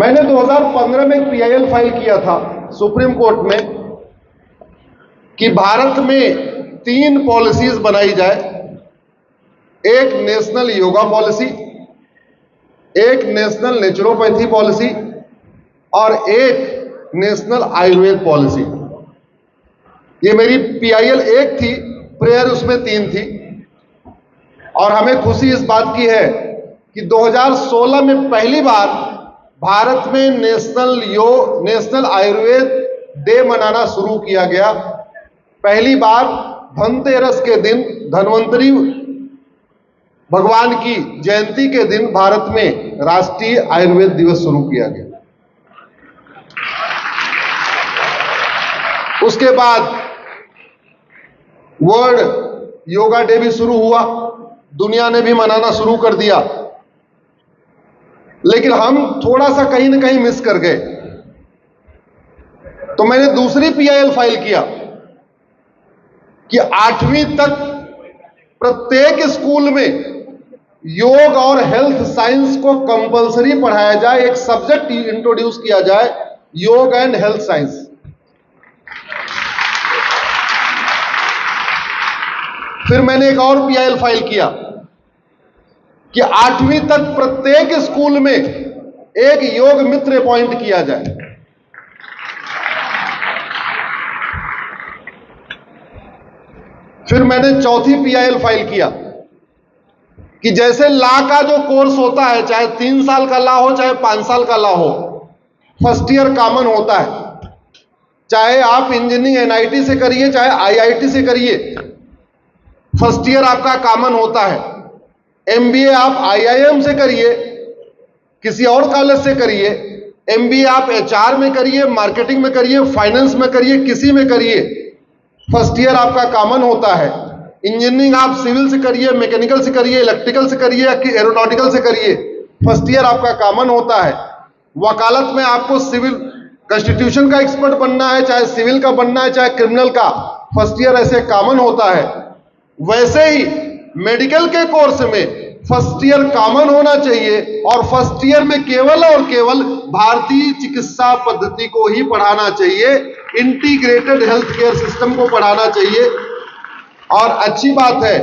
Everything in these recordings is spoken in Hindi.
मैंने 2015 में एक पीआईएल फाइल किया था सुप्रीम कोर्ट में कि भारत में 3 पॉलिसीज बनाई जाए। एक नेशनल योगा पॉलिसी, एक नेशनल नेचुरोपैथी पॉलिसी और एक नेशनल आयुर्वेद पॉलिसी। ये मेरी पीआईएल 1 थी, प्रेयर उसमें 3 थी। और हमें खुशी इस बात की है कि 2016 में पहली बार भारत में नेशनल आयुर्वेद डे मनाना शुरू किया गया। पहली बार धनतेरस के दिन, धन्वंतरी भगवान की जयंती के दिन भारत में राष्ट्रीय आयुर्वेद दिवस शुरू किया गया। उसके बाद वर्ल्ड योगा डे भी शुरू हुआ, दुनिया ने भी मनाना शुरू कर दिया। लेकिन हम थोड़ा सा कहीं ना कहीं मिस कर गए। तो मैंने दूसरी पीआईएल फाइल किया कि 8वीं तक प्रत्येक स्कूल में योग और हेल्थ साइंस को कंपलसरी पढ़ाया जाए। एक सब्जेक्ट इंट्रोड्यूस किया जाए, योग एंड हेल्थ साइंस। फिर मैंने एक और पीआईएल फाइल किया कि 8वीं तक प्रत्येक स्कूल में एक योग मित्र अपॉइंट किया जाए। फिर मैंने चौथी पीआईएल फाइल किया कि जैसे लॉ का जो कोर्स होता है, चाहे 3 साल का लॉ हो चाहे 5 साल का लॉ हो, फर्स्ट ईयर कॉमन होता है। चाहे आप इंजीनियरिंग एनआईटी से करिए चाहे आईआईटी से करिए, फर्स्ट ईयर आपका कॉमन होता है। एमबीए आप आईआईएम से करिए, किसी और कॉलेज से करिए, एमबीए आप एचआर में करिए, मार्केटिंग में करिए, फाइनेंस में करिए, किसी में करिए, फर्स्ट ईयर आपका कॉमन होता है। इंजीनियरिंग आप सिविल से करिए, मैकेनिकल से करिए, इलेक्ट्रिकल से करिए या एरोनॉटिकल से करिए, फर्स्ट ईयर आपका कॉमन होता है। वकालत में आपको सिविल कॉन्स्टिट्यूशन का एक्सपर्ट बनना है, चाहे सिविल का बनना है चाहे क्रिमिनल का, फर्स्ट ईयर ऐसे कॉमन होता है। वैसे ही मेडिकल के कोर्स में फर्स्ट ईयर कॉमन होना चाहिए और फर्स्ट ईयर में केवल और केवल भारतीय चिकित्सा पद्धति को ही पढ़ाना चाहिए, इंटीग्रेटेड हेल्थ केयर सिस्टम को पढ़ाना चाहिए। और अच्छी बात है,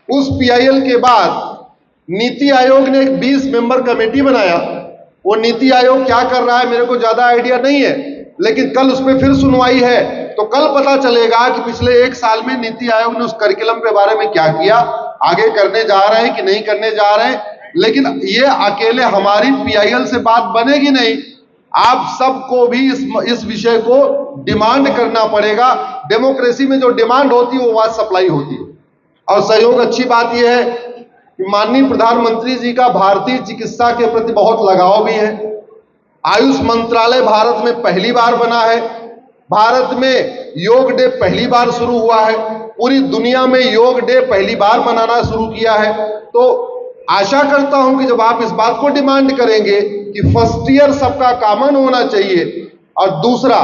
उस पीआईएल के बाद नीति आयोग ने एक 20 मेंबर कमेटी बनाया। वो नीति आयोग क्या कर रहा है मेरे को ज्यादा आइडिया नहीं है, लेकिन कल उस पर फिर सुनवाई है, तो कल पता चलेगा कि पिछले 1 साल में नीति आयोग ने उस करिकुलम के बारे में क्या किया, आगे करने जा रहे हैं कि नहीं करने जा रहे हैं। लेकिन ये अकेले हमारी पीआईएल से बात बनेगी नहीं, आप सबको भी इस विषय को डिमांड करना पड़ेगा। डेमोक्रेसी में जो डिमांड होती है वो बात सप्लाई होती है। और सहयोग अच्छी बात यह है कि माननीय प्रधानमंत्री जी का भारतीय चिकित्सा के प्रति बहुत लगाव भी है। आयुष मंत्रालय भारत में पहली बार बना है, भारत में योग डे पहली बार शुरू हुआ है, पूरी दुनिया में योग डे पहली बार मनाना शुरू किया है। तो आशा करता हूं कि जब आप इस बात को डिमांड करेंगे कि फर्स्ट ईयर सबका कॉमन होना चाहिए और दूसरा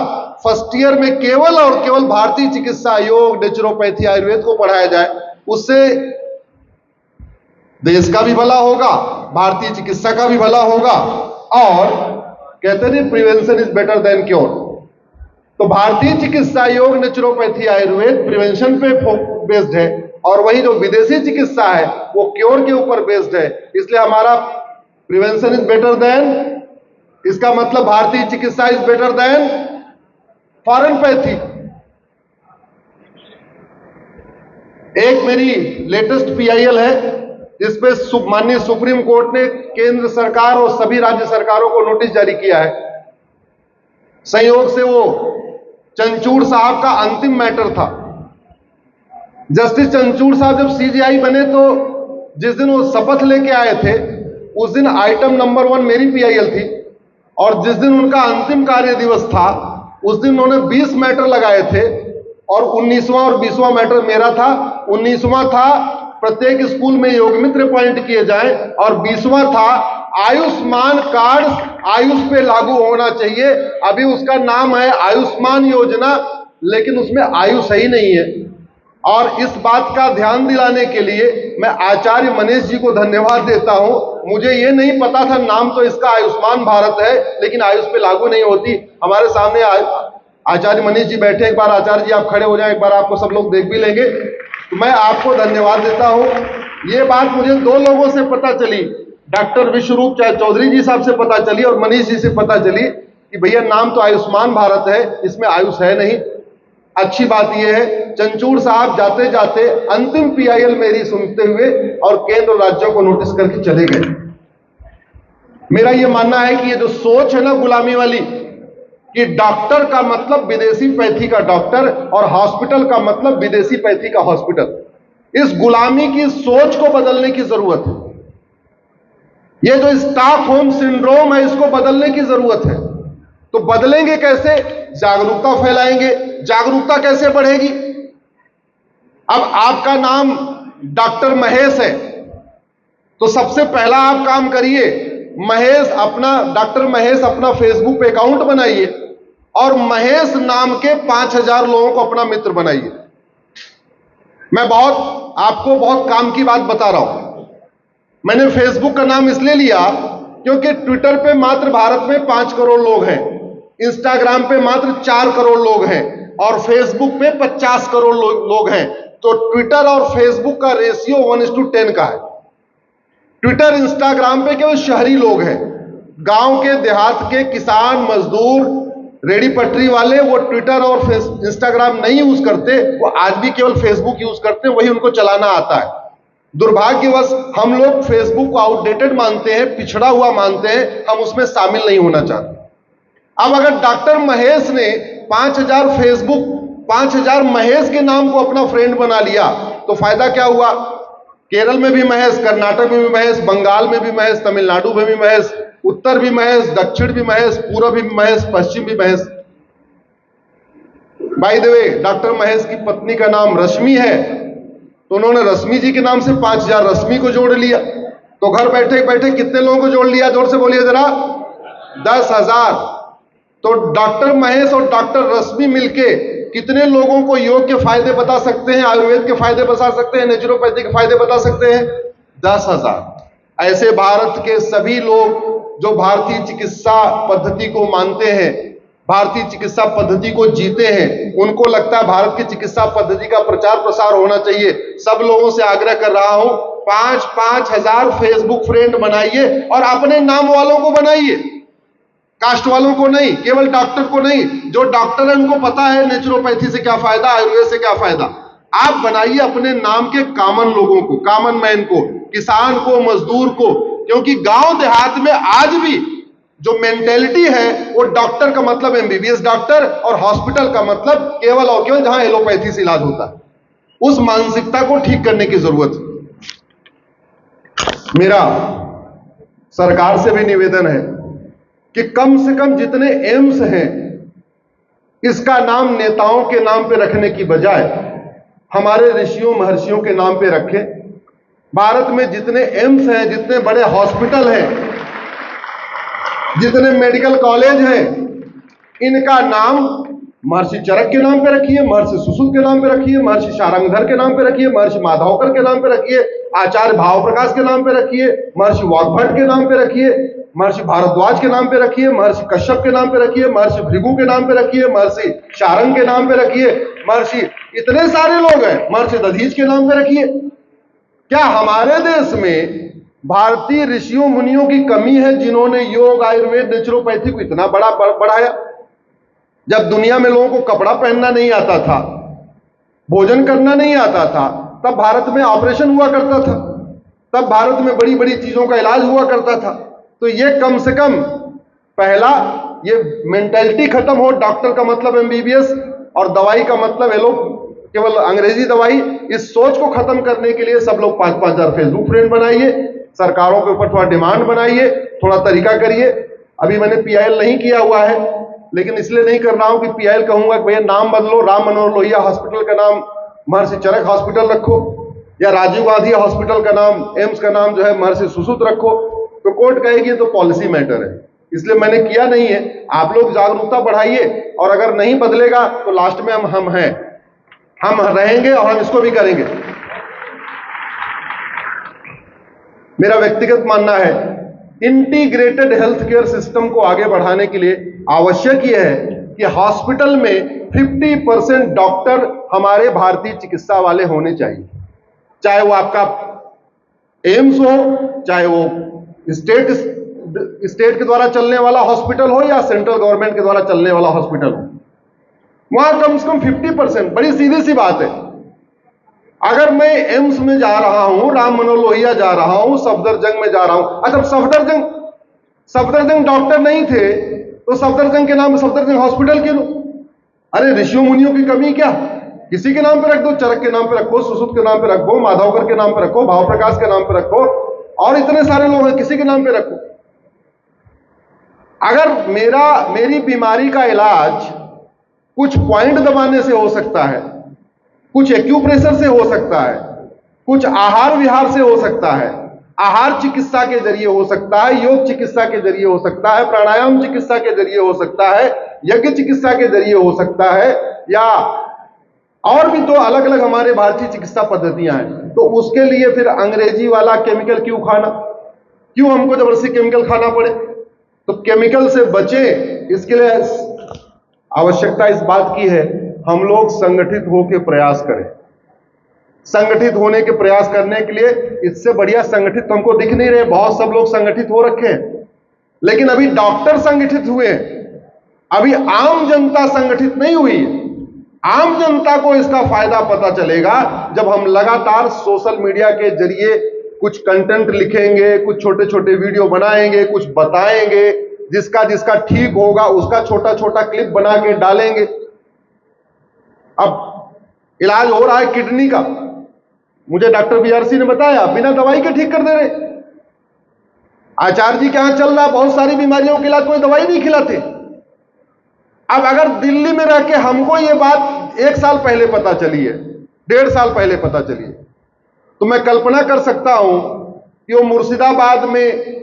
फर्स्ट ईयर में केवल और केवल भारतीय चिकित्सा, योग, नेचुरोपैथी, आयुर्वेद को पढ़ाया जाए, उससे देश का भी भला होगा, भारतीय चिकित्सा का भी भला होगा। और कहते हैं prevention is better than cure. तो भारतीय चिकित्सा, योग, नेचुरोपैथी, आयुर्वेद प्रिवेंशन पे बेस्ड है और वही जो विदेशी चिकित्सा है वो क्योर के ऊपर बेस्ड है। इसलिए हमारा प्रिवेंशन इज बेटर देन, इसका मतलब भारतीय चिकित्सा is better than foreign pathy. एक मेरी लेटेस्ट पीआईएल है जिसपे माननीय सुप्रीम कोर्ट ने केंद्र सरकार और सभी राज्य सरकारों को नोटिस जारी किया है। संयोग से वो चंचूड़ साहब का अंतिम मैटर था। जस्टिस चंचूड़ साहब जब सीजेआई बने तो जिस दिन वो शपथ लेके आए थे उस दिन आइटम नंबर 1 मेरी पीआईएल थी और जिस दिन उनका अंतिम कार्य दिवस था उस दिन उन्होंने 20 मैटर लगाए थे और 19वां और 20वां मैटर मेरा था। 19वां था प्रत्येक स्कूल में योग मित्र अपॉइंट किए जाएं और 20वां था आयुष्मान कार्ड आयुष पे लागू होना चाहिए। अभी उसका नाम है आयुष्मान योजना, लेकिन उसमें आयुष ही नहीं है। और इस बात का ध्यान दिलाने के लिए मैं आचार्य मनीष जी को धन्यवाद देता हूं। मुझे ये नहीं पता था, नाम तो इसका आयुष्मान भारत है, लेकिन आयुष पे लागू नहीं होती। हमारे सामने आचार्य मनीष जी बैठे, एक बार आचार्य जी आप खड़े हो जाएं, एक बार आपको सब लोग देख भी लेंगे। तो मैं आपको धन्यवाद देता हूं। ये बात मुझे दो लोगों से पता चली, डॉक्टर विश्वरूप चौधरी जी साहब से पता चली और मनीष जी से पता चली कि भैया नाम तो आयुष्मान भारत है, इसमें आयुष है नहीं। अच्छी बात यह है चंचूड़ साहब जाते जाते अंतिम पीआईएल मेरी सुनते हुए और केंद्र राज्यों को नोटिस करके चले गए। मेरा यह मानना है कि ये जो सोच है ना गुलामी वाली, कि डॉक्टर का मतलब विदेशी पैथी का डॉक्टर और हॉस्पिटल का मतलब विदेशी पैथी का हॉस्पिटल, इस गुलामी की सोच को बदलने की जरूरत है। ये जो स्टॉकहोम सिंड्रोम है, इसको बदलने की जरूरत है। तो बदलेंगे कैसे? जागरूकता फैलाएंगे। जागरूकता कैसे बढ़ेगी? अब आपका नाम डॉक्टर महेश है, तो सबसे पहला आप काम करिए, डॉक्टर महेश अपना फेसबुक पे अकाउंट बनाइए और महेश नाम के 5000 लोगों को अपना मित्र बनाइए। मैं आपको बहुत काम की बात बता रहा हूं। मैंने फेसबुक का नाम इसलिए लिया क्योंकि ट्विटर पे मात्र भारत में 5 करोड़ लोग हैं, इंस्टाग्राम पे मात्र 4 करोड़ लोग हैं और फेसबुक पे 50 करोड़ लोग हैं। तो ट्विटर और फेसबुक का रेशियो 1:10 का है। ट्विटर इंस्टाग्राम पे केवल शहरी लोग हैं, गांव के देहात के किसान मजदूर रेडी पटरी वाले वो ट्विटर और इंस्टाग्राम नहीं यूज करते, वो आज भी केवल फेसबुक यूज करते हैं, वही उनको चलाना आता है। दुर्भाग्यवश हम लोग फेसबुक को आउटडेटेड मानते हैं, पिछड़ा हुआ मानते हैं, हम उसमें शामिल नहीं होना चाहते। अब अगर डॉक्टर महेश ने 5000 महेश के नाम को अपना फ्रेंड बना लिया तो फायदा क्या हुआ? केरल में भी महेश, कर्नाटक में भी महेश, बंगाल में भी महेश, तमिलनाडु में भी महेश, उत्तर भी महेश, दक्षिण भी महेश, पूर्व भी महेश, पश्चिम भी Mahesh. By the way, doctor Mahesh की पत्नी का नाम रश्मि है, तो उन्होंने रश्मि जी के नाम से 5000 रश्मि को जोड़ लिया। तो घर बैठे बैठे कितने लोगों को जोड़ लिया? जोर से बोलिए जरा। 10,000। तो डॉक्टर महेश और डॉक्टर रश्मि मिलके कितने लोगों को योग के फायदे बता सकते हैं, आयुर्वेद के फायदे बता सकते हैं, नेचुरोपैथी के फायदे बता सकते हैं? 10,000। ऐसे भारत के सभी लोग जो भारतीय चिकित्सा पद्धति को मानते हैं, भारतीय चिकित्सा पद्धति को जीते हैं, उनको लगता है भारत की चिकित्सा पद्धति का प्रचार प्रसार होना चाहिए। सब लोगों से आग्रह कर रहा हूं, 5-5 हजार फेसबुक फ्रेंड बनाइए और अपने नाम वालों को बनाइए, कास्ट वालों को नहीं, केवल डॉक्टर को नहीं। जो डॉक्टर है उनको पता है नेचुरोपैथी से क्या फायदा, आयुर्वेद से क्या फायदा। आप बनाइए अपने नाम के कॉमन लोगों को, कॉमन मैन को, किसान को, मजदूर को, क्योंकि गांव देहात में आज भी जो मेंटेलिटी है वो डॉक्टर का मतलब एमबीबीएस डॉक्टर और हॉस्पिटल का मतलब केवल और केवल जहां एलोपैथी से इलाज होता है, उस मानसिकता को ठीक करने की जरूरत है। मेरा सरकार से भी निवेदन है कि कम से कम जितने एम्स हैं इसका नाम नेताओं के नाम पे रखने की बजाय हमारे ऋषियों महर्षियों के नाम पे रखें। भारत में जितने एम्स हैं, जितने बड़े हॉस्पिटल हैं, जितने मेडिकल कॉलेज हैं, इनका नाम महर्षि चरक के नाम पे रखिए, महर्षि सुश्रुत के नाम पे रखिए, महर्षि शारंगधर के नाम पे रखिए, महर्षि माधवकर के नाम पे रखिए, आचार्य भाव प्रकाश के नाम पे रखिए, महर्षि वाग्भट के नाम पे रखिए, महर्षि भारद्वाज के नाम पे रखिए, महर्षि कश्यप के नाम पे रखिए, महर्षि भृगु के नाम पे रखिए, महर्षि शारंग के नाम पे रखिए, महर्षि इतने सारे लोग हैं, महर्षि दधीच के नाम पे रखिए। क्या हमारे देश में भारतीय ऋषियों मुनियों की कमी है जिन्होंने योग, आयुर्वेद, नेचुरोपैथी को इतना बढ़ाया? जब दुनिया में लोगों को कपड़ा पहनना नहीं आता था, भोजन करना नहीं आता था, तब भारत में ऑपरेशन हुआ करता था, तब भारत में बड़ी बड़ी चीजों का इलाज हुआ करता था। तो ये कम से कम पहला ये मेंटालिटी खत्म हो, डॉक्टर का मतलब एमबीबीएस और दवाई का मतलब एलो केवल अंग्रेजी दवाई, इस सोच को खत्म करने के लिए सब लोग 5-5 हजार फेसबुक फ्रेंड बनाइए, सरकारों के ऊपर थोड़ा डिमांड बनाइए, थोड़ा तरीका करिए। अभी मैंने पीआईएल नहीं किया हुआ है, लेकिन इसलिए नहीं कर रहा हूं कि पीआईएल कहूंगा कि भैया नाम बदलो, राम मनोहर लोहिया हॉस्पिटल का नाम महर्षि चरक हॉस्पिटल रखो, या राजीव गांधी हॉस्पिटल का नाम, एम्स का नाम जो है महर्षि सुश्रुत रखो, तो कोर्ट कहेगी तो पॉलिसी मैटर है, इसलिए मैंने किया नहीं है। आप लोग जागरूकता बढ़ाइए और अगर नहीं बदलेगा तो लास्ट में हम हैं। हम रहेंगे और हम इसको भी करेंगे। मेरा व्यक्तिगत मानना है इंटीग्रेटेड हेल्थ केयर सिस्टम को आगे बढ़ाने के लिए आवश्यक यह है कि हॉस्पिटल में 50% डॉक्टर हमारे भारतीय चिकित्सा वाले होने चाहिए, चाहे वो आपका एम्स हो, चाहे वो स्टेट के द्वारा चलने वाला हॉस्पिटल हो या सेंट्रल गवर्नमेंट के द्वारा चलने वाला हॉस्पिटल हो, वहां कम से कम 50%। बड़ी सीधी सी बात है, अगर मैं एम्स में जा रहा हूं, राम मनोहर लोहिया जा रहा हूं, सफदरजंग में जा रहा हूं, अच्छा सफदरजंग डॉक्टर नहीं थे तो सफदरजंग के नाम सफदरजंग हॉस्पिटल क्यों? अरे ऋषियों मुनियों की कमी क्या? किसी के नाम पे रख दो, चरक के नाम पे रखो, सुश्रुत के नाम पे रखो, माधवकर के नाम पे रखो, भाव प्रकाश के नाम पे रखो, और इतने सारे लोग हैं, किसी के नाम पे रखो। अगर मेरी बीमारी का इलाज कुछ पॉइंट दबाने से हो सकता है, कुछ एक्यूप्रेशर से हो सकता है, कुछ आहार विहार से हो सकता है, आहार चिकित्सा के जरिए हो सकता है, योग चिकित्सा के जरिए हो सकता है, प्राणायाम चिकित्सा के जरिए हो सकता है, यज्ञ चिकित्सा के जरिए हो सकता है, या और भी तो अलग अलग हमारे भारतीय चिकित्सा पद्धतियां हैं, तो उसके लिए फिर अंग्रेजी वाला केमिकल क्यों खाना? क्यों हमको जबरदस्ती केमिकल खाना पड़े? तो केमिकल से बचे, इसके लिए आवश्यकता इस बात की है हम लोग संगठित होकर प्रयास करें। संगठित होने के प्रयास करने के लिए इससे बढ़िया संगठित तो हमको दिख नहीं रहे। बहुत सब लोग संगठित हो रखे हैं, लेकिन अभी डॉक्टर संगठित हुए, अभी आम जनता संगठित नहीं हुई है। आम जनता को इसका फायदा पता चलेगा जब हम लगातार सोशल मीडिया के जरिए कुछ कंटेंट लिखेंगे, कुछ छोटे छोटे वीडियो बनाएंगे, कुछ बताएंगे, जिसका ठीक होगा उसका छोटा छोटा क्लिप बना के डालेंगे। अब इलाज हो रहा है किडनी का, मुझे डॉक्टर बीआरसी ने बताया बिना दवाई के ठीक कर दे रहे। आचार्य जी के यहां चल रहा बहुत सारी बीमारियों के इलाज, कोई दवाई नहीं खिलाते। अब अगर दिल्ली में रह के हमको ये बात 1 साल पहले पता चली है, 1.5 साल पहले पता चली है, तो मैं कल्पना कर सकता हूं कि वो मुर्शिदाबाद में,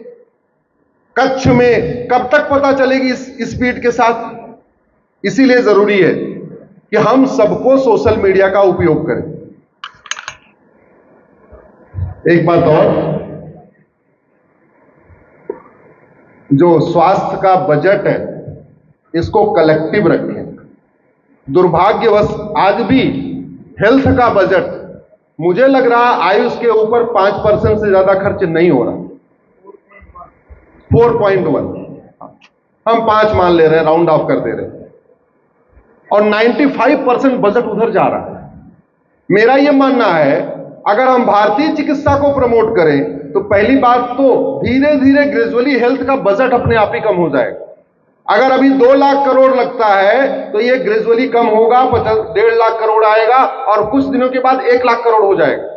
कच्छ में कब तक पता चलेगी इस स्पीड के साथ। इसीलिए जरूरी है कि हम सबको सोशल मीडिया का उपयोग करें। एक बात और, जो स्वास्थ्य का बजट है इसको कलेक्टिव रखें। दुर्भाग्यवश आज भी हेल्थ का बजट मुझे लग रहा आयुष के ऊपर 5% से ज्यादा खर्च नहीं हो रहा। 4.1 हम 5 मान ले रहे हैं, राउंड ऑफ कर दे रहे हैं, और 95% बजट उधर जा रहा है। मेरा यह मानना है अगर हम भारतीय चिकित्सा को प्रमोट करें तो पहली बात तो धीरे धीरे ग्रेजुअली हेल्थ का बजट अपने आप ही कम हो जाएगा। अगर अभी 2 लाख करोड़ लगता है तो ये ग्रेजुअली कम होगा, 1.5 लाख करोड़ आएगा और कुछ दिनों के बाद 1 लाख करोड़ हो जाएगा।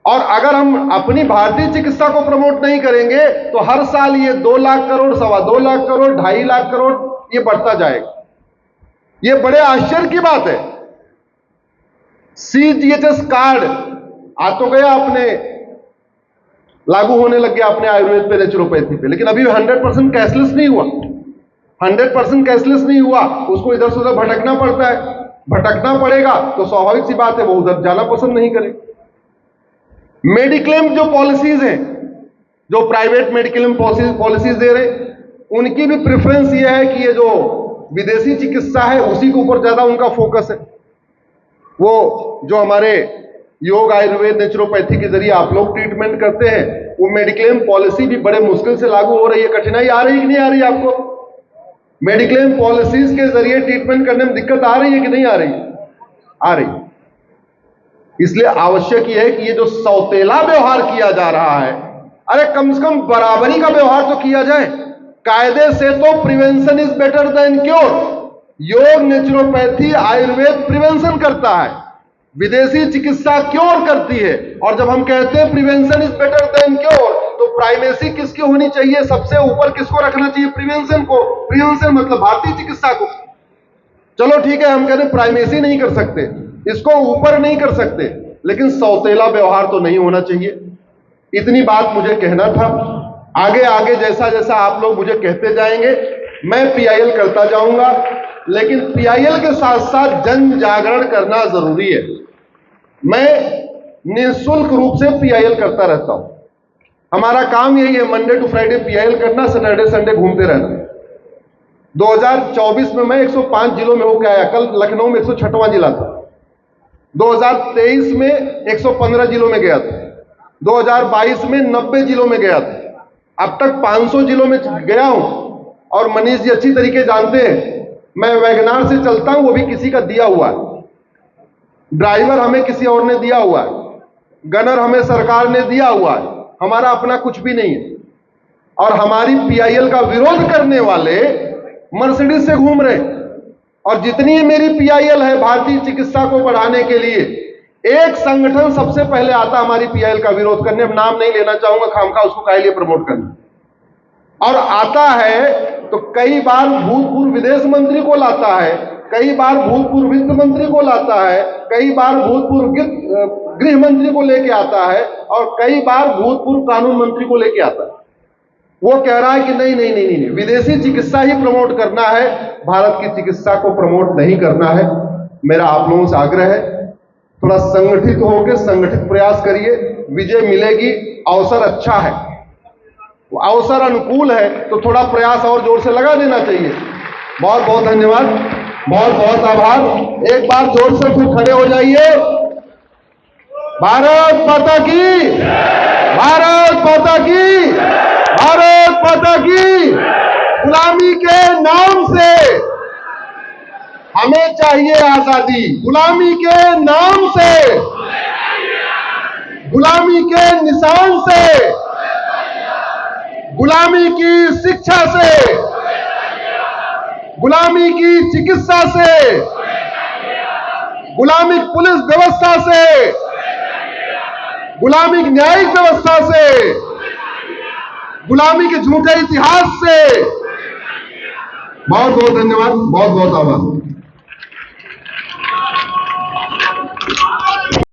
और अगर हम अपनी भारतीय चिकित्सा को प्रमोट नहीं करेंगे तो हर साल ये 2 लाख करोड़, 2.25 लाख करोड़, 2.5 लाख करोड़ ये बढ़ता जाएगा। ये बड़े आश्चर्य की बात है। CGHS कार्ड आ तो गया, अपने लागू होने लग गया अपने आयुर्वेद पे, नेचुरोपैथी पे, लेकिन अभी 100% कैशलेस नहीं हुआ। 100% कैशलेस नहीं हुआ, उसको इधर से उधर भटकना पड़ता है। भटकना पड़ेगा तो स्वाभाविक सी बात है वो उधर जाना पसंद नहीं करे। मेडिक्लेम जो पॉलिसीज हैं, जो प्राइवेट मेडिक्लेम पॉलिसीज दे रहे, उनकी भी प्रेफरेंस ये है कि ये जो विदेशी चिकित्सा है उसी के ऊपर ज्यादा उनका फोकस है। वो जो हमारे योग, आयुर्वेद, नेचुरोपैथी के जरिए आप लोग ट्रीटमेंट करते हैं, वो मेडिक्लेम पॉलिसी भी बड़े मुश्किल से लागू हो रही है। कठिनाई आ रही है कि नहीं आ रही है आपको? मेडिक्लेम पॉलिसीज के जरिए ट्रीटमेंट करने में दिक्कत आ रही है कि नहीं आ रही? आ रही। इसलिए आवश्यक यह है कि ये जो सौतेला व्यवहार किया जा रहा है, अरे कम से कम बराबरी का व्यवहार तो किया जाए। कायदे से तो prevention is better than cure. योग, नेचुरोपैथी, आयुर्वेद प्रिवेंशन करता है, विदेशी चिकित्सा क्योर करती है। और जब हम कहते हैं prevention is better than cure, तो प्राइमेसी किसकी होनी चाहिए? सबसे ऊपर किसको रखना चाहिए? प्रिवेंशन को। प्रिवेंशन मतलब भारतीय चिकित्सा को। चलो ठीक है, हम कहते हैं प्राइमेसी नहीं कर सकते, इसको ऊपर नहीं कर सकते, लेकिन सौतेला व्यवहार तो नहीं होना चाहिए। इतनी बात मुझे कहना था। आगे आगे जैसा जैसा आप लोग मुझे कहते जाएंगे मैं PIL करता जाऊंगा। लेकिन पीआईएल के साथ साथ जन जागरण करना जरूरी है। मैं निःशुल्क रूप से पीआईएल करता रहता हूं। हमारा काम यही है, मंडे टू फ्राइडे पीआईएल करना, सैटरडे संडे घूमते रहना। 2024 में मैं 105 जिलों में होकर आया। कल लखनऊ में 106वां जिला था। 2023 में 115 जिलों में गया था। 2022 में 90 जिलों में गया था। अब तक 500 जिलों में गया हूं। और मनीष जी अच्छी तरीके जानते हैं, मैं वैगनार से चलता हूं, वो भी किसी का दिया हुआ है। ड्राइवर हमें किसी और ने दिया हुआ है, गनर हमें सरकार ने दिया हुआ है, हमारा अपना कुछ भी नहीं है। और हमारी पीआईएल का विरोध करने वाले मर्सिडीज से घूम रहे। और जितनी मेरी पीआईएल है भारतीय चिकित्सा को बढ़ाने के लिए, एक संगठन सबसे पहले आता हमारी पीआईएल का विरोध करने। अब नाम नहीं लेना चाहूंगा, खामखा उसको काहे लिए प्रमोट करना। और आता है तो कई बार भूतपूर्व विदेश मंत्री को लाता है, कई बार भूतपूर्व वित्त मंत्री को लाता है, कई बार भूतपूर्व गृह मंत्री को लेके आता है, और कई बार भूतपूर्व कानून मंत्री को लेके आता है। वो कह रहा है कि नहीं नहीं नहीं नहीं, विदेशी चिकित्सा ही प्रमोट करना है, भारत की चिकित्सा को प्रमोट नहीं करना है। मेरा आप लोगों से आग्रह है, थोड़ा संगठित होकर संगठित प्रयास करिए, विजय मिलेगी। अवसर अच्छा है, अवसर अनुकूल है, तो थोड़ा प्रयास और जोर से लगा देना चाहिए। बहुत बहुत धन्यवाद, बहुत बहुत आभार। एक बार जोर से फिर खड़े हो जाइए। भारत माता की, भारत माता की, भारत माता की। गुलामी के नाम से हमें चाहिए आजादी, गुलामी के नाम से, गुलामी के निशान से, गुलामी की शिक्षा से, गुलामी की चिकित्सा से, गुलामी पुलिस व्यवस्था से, गुलामी न्यायिक व्यवस्था से, गुलामी के झूठे इतिहास से। बहुत बहुत धन्यवाद, बहुत बहुत आभार।